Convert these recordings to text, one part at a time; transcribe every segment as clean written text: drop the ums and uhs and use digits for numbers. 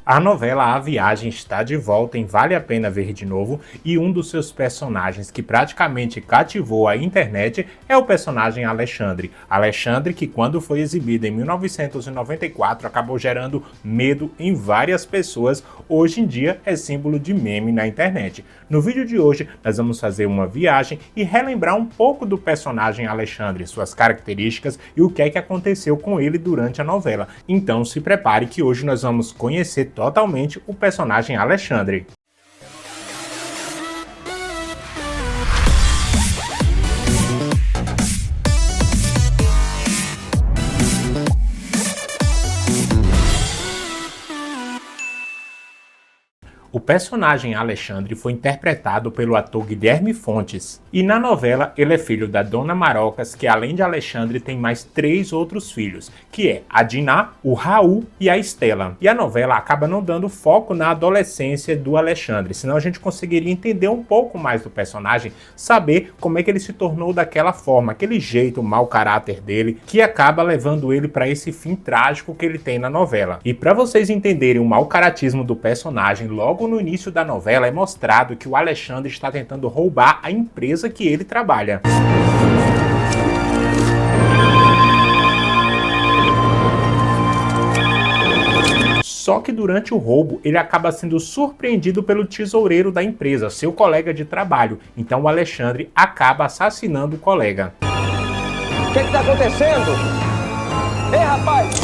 A novela A Viagem está de volta em Vale a Pena Ver de Novo e um dos seus personagens que praticamente cativou a internet é o personagem Alexandre. Alexandre que quando foi exibido em 1994 acabou gerando medo em várias pessoas, hoje em dia é símbolo de meme na internet. No vídeo de hoje nós vamos fazer uma viagem e relembrar um pouco do personagem Alexandre, suas características e o que é que aconteceu com ele durante a novela. Então se prepare que hoje nós vamos conhecer totalmente o personagem Alexandre. O personagem Alexandre foi interpretado pelo ator Guilherme Fontes, e na novela ele é filho da Dona Marocas, que além de Alexandre tem mais 3 outros filhos, que é a Diná, o Raul e a Estela. E a novela acaba não dando foco na adolescência do Alexandre, senão a gente conseguiria entender um pouco mais do personagem, saber como é que ele se tornou daquela forma, aquele jeito, mau caráter dele, que acaba levando ele para esse fim trágico que ele tem na novela. E para vocês entenderem o mau caratismo do personagem, logo no início da novela é mostrado que o Alexandre está tentando roubar a empresa que ele trabalha. Só que durante o roubo ele acaba sendo surpreendido pelo tesoureiro da empresa, seu colega de trabalho. Então o Alexandre acaba assassinando o colega. O que está acontecendo? Ei, rapaz!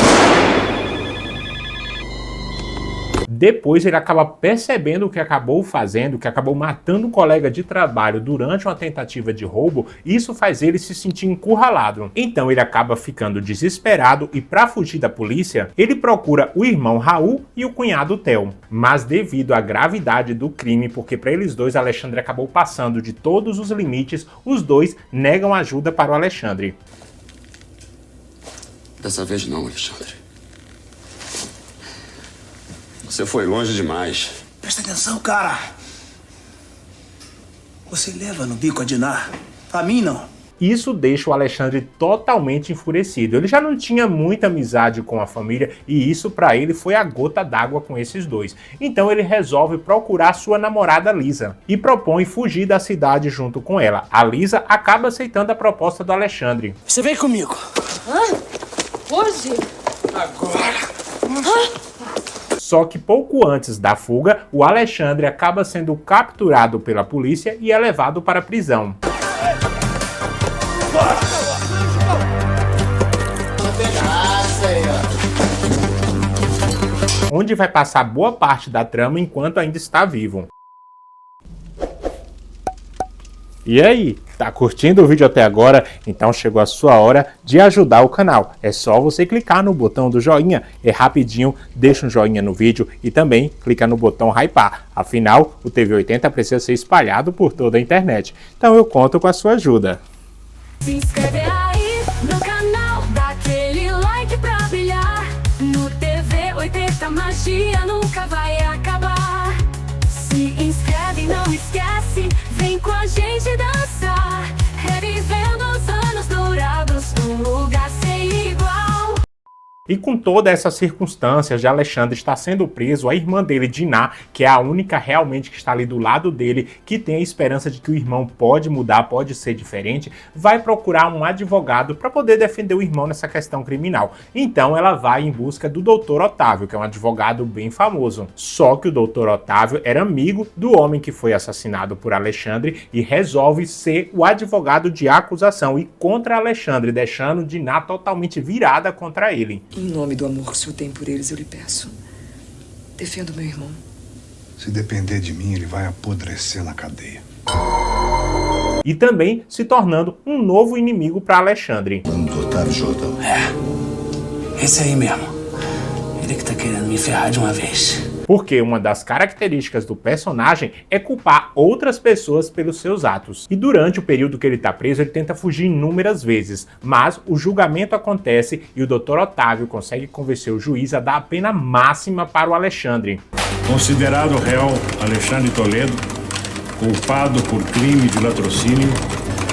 Depois ele acaba percebendo o que acabou fazendo, que acabou matando um colega de trabalho durante uma tentativa de roubo, e isso faz ele se sentir encurralado. Então ele acaba ficando desesperado e para fugir da polícia, ele procura o irmão Raul e o cunhado Theo. Mas devido à gravidade do crime, porque para eles dois Alexandre acabou passando de todos os limites, os dois negam ajuda para o Alexandre. Dessa vez não, Alexandre. Você foi longe demais. Presta atenção, cara. Você leva no bico a Diná. A mim, não. Isso deixa o Alexandre totalmente enfurecido. Ele já não tinha muita amizade com a família e isso para ele foi a gota d'água com esses dois. Então ele resolve procurar sua namorada Lisa e propõe fugir da cidade junto com ela. A Lisa acaba aceitando a proposta do Alexandre. Você vem comigo. Hã? Hoje? Agora. Hã? Só que pouco antes da fuga, o Alexandre acaba sendo capturado pela polícia e é levado para a prisão. Onde vai passar boa parte da trama enquanto ainda está vivo. E aí, tá curtindo o vídeo até agora? Então chegou a sua hora de ajudar o canal. É só você clicar no botão do joinha, é rapidinho, deixa um joinha no vídeo e também clica no botão hypar. Afinal, o TV80 precisa ser espalhado por toda a internet. Então eu conto com a sua ajuda. Se inscreve aí no canal, dá aquele like pra brilhar. No TV80 magia nunca vai acabar. Se inscreve, não esquece, vem com a gente dançar, revivendo os anos dourados num lugar sem igual. E com toda essa circunstância de Alexandre estar sendo preso, a irmã dele, Diná, que é a única realmente que está ali do lado dele, que tem a esperança de que o irmão pode mudar, pode ser diferente, vai procurar um advogado para poder defender o irmão nessa questão criminal. Então ela vai em busca do Dr. Otávio, que é um advogado bem famoso. Só que o Dr. Otávio era amigo do homem que foi assassinado por Alexandre e resolve ser o advogado de acusação e contra Alexandre, deixando Diná totalmente virada contra ele. Em nome do amor que o senhor tem por eles, eu lhe peço. Defenda o meu irmão. Se depender de mim, ele vai apodrecer na cadeia. E também se tornando um novo inimigo para Alexandre. Do Otávio Jordão. Esse aí mesmo. Ele que tá querendo me ferrar de uma vez. Porque uma das características do personagem é culpar outras pessoas pelos seus atos. E durante o período que ele está preso, ele tenta fugir inúmeras vezes. Mas o julgamento acontece e o Dr. Otávio consegue convencer o juiz a dar a pena máxima para o Alexandre. Considerado réu Alexandre Toledo, culpado por crime de latrocínio,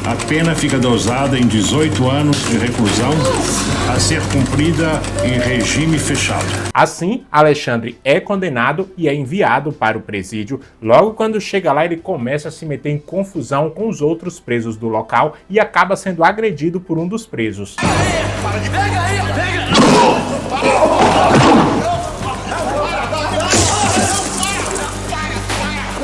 A pena fica dosada em 18 anos de reclusão, a ser cumprida em regime fechado. Assim, Alexandre é condenado e é enviado para o presídio. Logo quando chega lá, ele começa a se meter em confusão com os outros presos do local e acaba sendo agredido por um dos presos.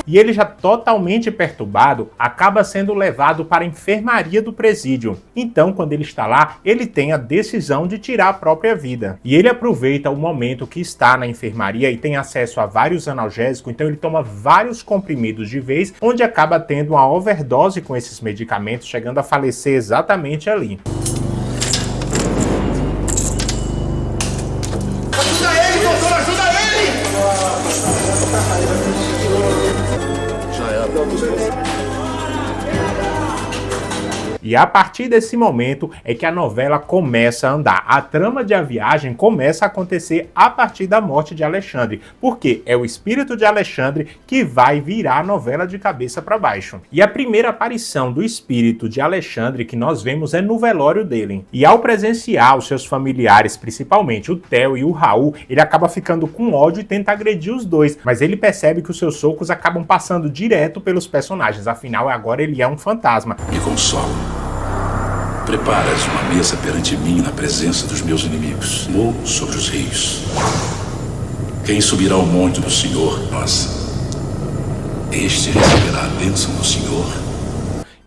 E ele, já totalmente perturbado, acaba sendo levado para a enfermaria do presídio. Então, quando ele está lá, ele tem a decisão de tirar a própria vida. E ele aproveita o momento que está na enfermaria e tem acesso a vários analgésicos, então ele toma vários comprimidos de vez, onde acaba tendo uma overdose com esses medicamentos, chegando a falecer exatamente ali. Ajuda ele, doutor! Ajuda ele! E a partir desse momento é que a novela começa a andar. A trama de A Viagem começa a acontecer a partir da morte de Alexandre, porque é o espírito de Alexandre que vai virar a novela de cabeça para baixo. E a primeira aparição do espírito de Alexandre que nós vemos é no velório dele. E ao presenciar os seus familiares, principalmente o Theo e o Raul, ele acaba ficando com ódio e tenta agredir os dois, mas ele percebe que os seus socos acabam passando direto pelos personagens, afinal agora ele é um fantasma. Me consola. Preparas uma mesa perante mim na presença dos meus inimigos. Vou sobre os rios. Quem subirá ao monte do Senhor? Nossa. Este receberá a bênção do Senhor.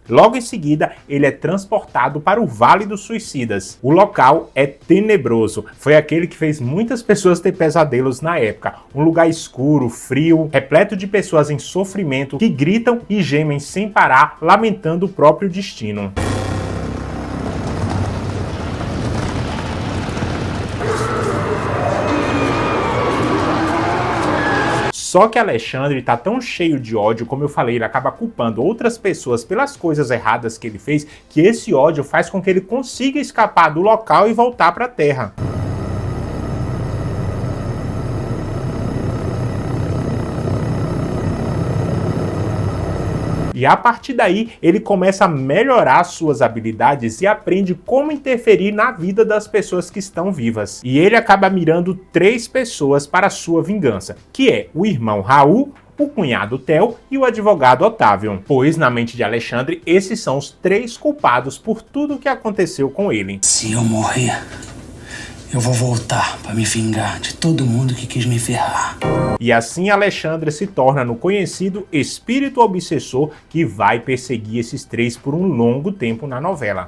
Logo em seguida, ele é transportado para o Vale dos Suicidas. O local é tenebroso. Foi aquele que fez muitas pessoas ter pesadelos na época. Um lugar escuro, frio, repleto de pessoas em sofrimento que gritam e gemem sem parar, lamentando o próprio destino. Só que Alexandre tá tão cheio de ódio, como eu falei, ele acaba culpando outras pessoas pelas coisas erradas que ele fez, que esse ódio faz com que ele consiga escapar do local e voltar para a Terra. E a partir daí, ele começa a melhorar suas habilidades e aprende como interferir na vida das pessoas que estão vivas. E ele acaba mirando 3 pessoas para sua vingança, que é o irmão Raul, o cunhado Theo e o advogado Otávio, pois na mente de Alexandre, esses são os 3 culpados por tudo o que aconteceu com ele. Se eu morrer, eu vou voltar para me vingar de todo mundo que quis me ferrar. E assim Alexandre se torna no conhecido espírito obsessor que vai perseguir esses 3 por um longo tempo na novela.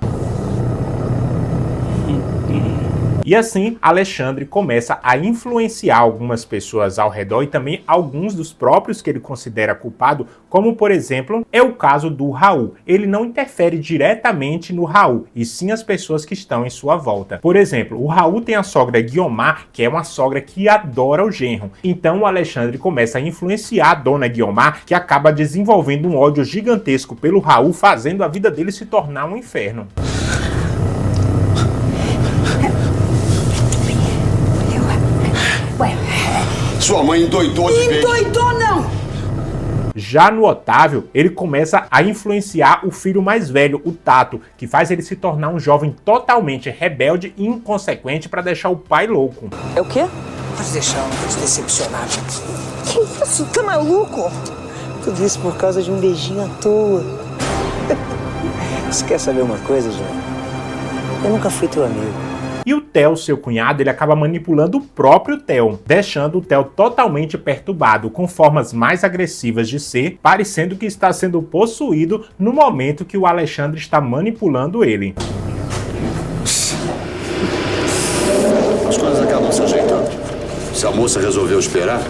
E assim, Alexandre começa a influenciar algumas pessoas ao redor e também alguns dos próprios que ele considera culpado, como por exemplo, é o caso do Raul. Ele não interfere diretamente no Raul, e sim as pessoas que estão em sua volta. Por exemplo, o Raul tem a sogra Guiomar, que é uma sogra que adora o genro. Então o Alexandre começa a influenciar a dona Guiomar, que acaba desenvolvendo um ódio gigantesco pelo Raul, fazendo a vida dele se tornar um inferno. Sua mãe endoidou de vez. Endoidou não! Já no Otávio, ele começa a influenciar o filho mais velho, o Tato, que faz ele se tornar um jovem totalmente rebelde e inconsequente para deixar o pai louco. É o quê? Pode deixar eu decepcionado. Que isso? Tá maluco? Tudo isso por causa de um beijinho à toa. Você quer saber uma coisa, João? Eu nunca fui teu amigo. E o Theo, seu cunhado, ele acaba manipulando o próprio Theo, deixando o Theo totalmente perturbado, com formas mais agressivas de ser, parecendo que está sendo possuído no momento que o Alexandre está manipulando ele. As coisas acabam se ajeitando. Se a moça resolveu esperar...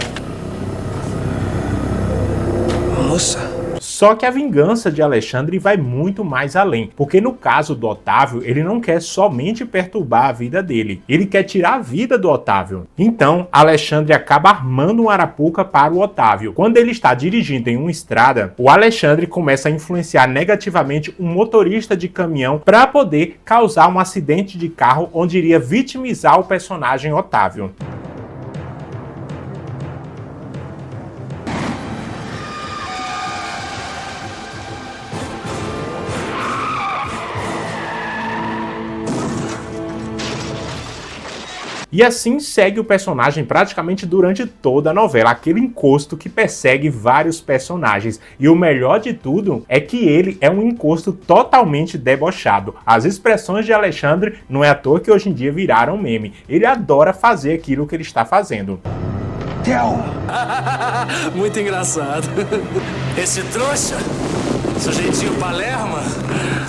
Moça? Só que a vingança de Alexandre vai muito mais além, porque no caso do Otávio, ele não quer somente perturbar a vida dele, ele quer tirar a vida do Otávio. Então, Alexandre acaba armando uma arapuca para o Otávio. Quando ele está dirigindo em uma estrada, o Alexandre começa a influenciar negativamente um motorista de caminhão para poder causar um acidente de carro onde iria vitimizar o personagem Otávio. E assim segue o personagem praticamente durante toda a novela, aquele encosto que persegue vários personagens. E o melhor de tudo é que ele é um encosto totalmente debochado. As expressões de Alexandre não é à toa que hoje em dia viraram meme. Ele adora fazer aquilo que ele está fazendo. Muito engraçado. Esse trouxa, sujeitinho Palerma.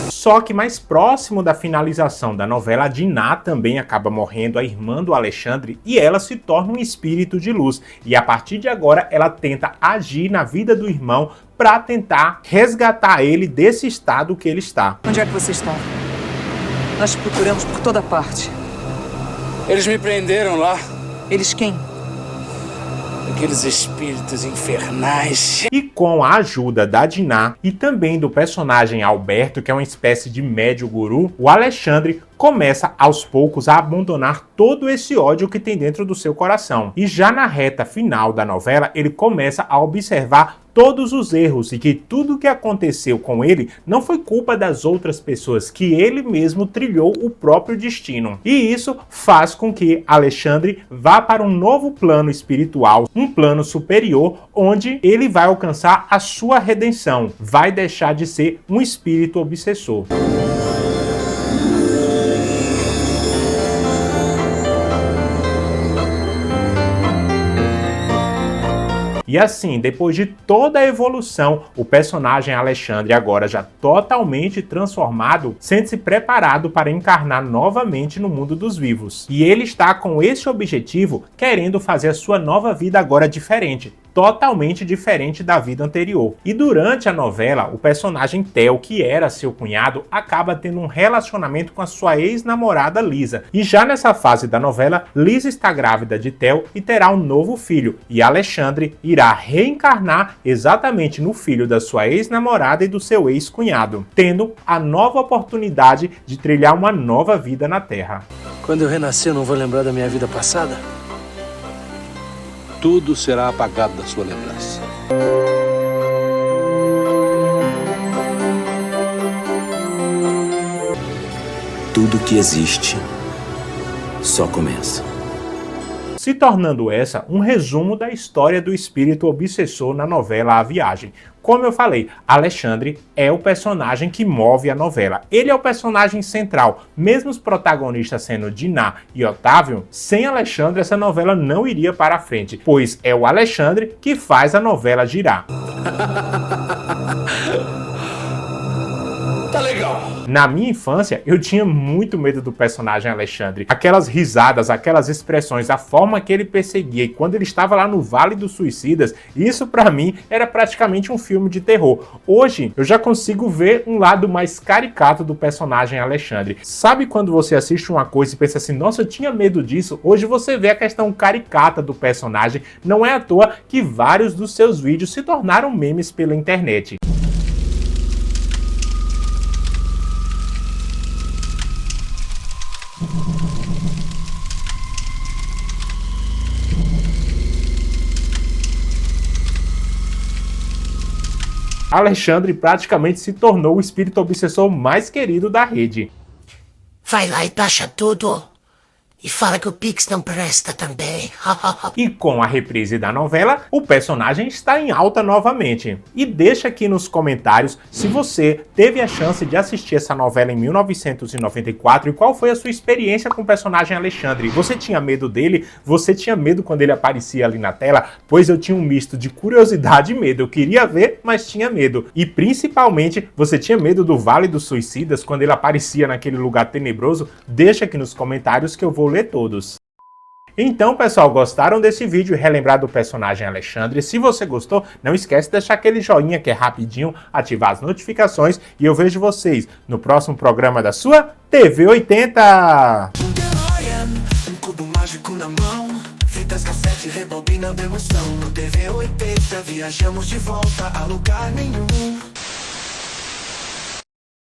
Só que mais próximo da finalização da novela, a Diná também acaba morrendo, a irmã do Alexandre, e ela se torna um espírito de luz. E a partir de agora ela tenta agir na vida do irmão para tentar resgatar ele desse estado que ele está. Onde é que você está? Nós te procuramos por toda parte. Eles me prenderam lá. Eles quem? Aqueles espíritos infernais. E com a ajuda da Diná e também do personagem Alberto, que é uma espécie de médio guru, o Alexandre começa aos poucos a abandonar todo esse ódio que tem dentro do seu coração. E já na reta final da novela, ele começa a observar todos os erros e que tudo que aconteceu com ele não foi culpa das outras pessoas, que ele mesmo trilhou o próprio destino. E isso faz com que Alexandre vá para um novo plano espiritual, um plano superior, onde ele vai alcançar a sua redenção, vai deixar de ser um espírito obsessor. E assim, depois de toda a evolução, o personagem Alexandre, agora já totalmente transformado, sente-se preparado para encarnar novamente no mundo dos vivos. E ele está com esse objetivo, querendo fazer a sua nova vida agora diferente, totalmente diferente da vida anterior. E durante a novela, o personagem Theo, que era seu cunhado, acaba tendo um relacionamento com a sua ex-namorada Lisa. E já nessa fase da novela, Lisa está grávida de Theo e terá um novo filho, e Alexandre irá reencarnar exatamente no filho da sua ex-namorada e do seu ex-cunhado, tendo a nova oportunidade de trilhar uma nova vida na Terra. Quando eu renascer, eu não vou lembrar da minha vida passada? Tudo será apagado da sua lembrança. Tudo que existe só começa. Se tornando essa um resumo da história do espírito obsessor na novela A Viagem. Como eu falei, Alexandre é o personagem que move a novela. Ele é o personagem central. Mesmo os protagonistas sendo Diná e Otávio, sem Alexandre essa novela não iria para a frente, pois é o Alexandre que faz a novela girar. Tá legal. Na minha infância, eu tinha muito medo do personagem Alexandre. Aquelas risadas, aquelas expressões, a forma que ele perseguia, e quando ele estava lá no Vale dos Suicidas, isso pra mim era praticamente um filme de terror. Hoje, eu já consigo ver um lado mais caricato do personagem Alexandre. Sabe quando você assiste uma coisa e pensa assim, nossa, eu tinha medo disso? Hoje você vê a questão caricata do personagem. Não é à toa que vários dos seus vídeos se tornaram memes pela internet. Alexandre praticamente se tornou o espírito obsessor mais querido da rede. Vai lá e taxa tudo. E fala que o Pix não presta também. E com a reprise da novela, o personagem está em alta novamente. E deixa aqui nos comentários se você teve a chance de assistir essa novela em 1994 e qual foi a sua experiência com o personagem Alexandre. Você tinha medo dele? Você tinha medo quando ele aparecia ali na tela? Pois eu tinha um misto de curiosidade e medo. Eu queria ver, mas tinha medo. E principalmente, você tinha medo do Vale dos Suicidas quando ele aparecia naquele lugar tenebroso? Deixa aqui nos comentários que eu vou ler todos. Então, pessoal, gostaram desse vídeo e relembrar do personagem Alexandre? Se você gostou, não esquece de deixar aquele joinha que é rapidinho, ativar as notificações e eu vejo vocês no próximo programa da sua TV 80! Um cubo mágico na mão, fitas cassete, rebobina emoção. No TV 80 viajamos de volta a lugar nenhum.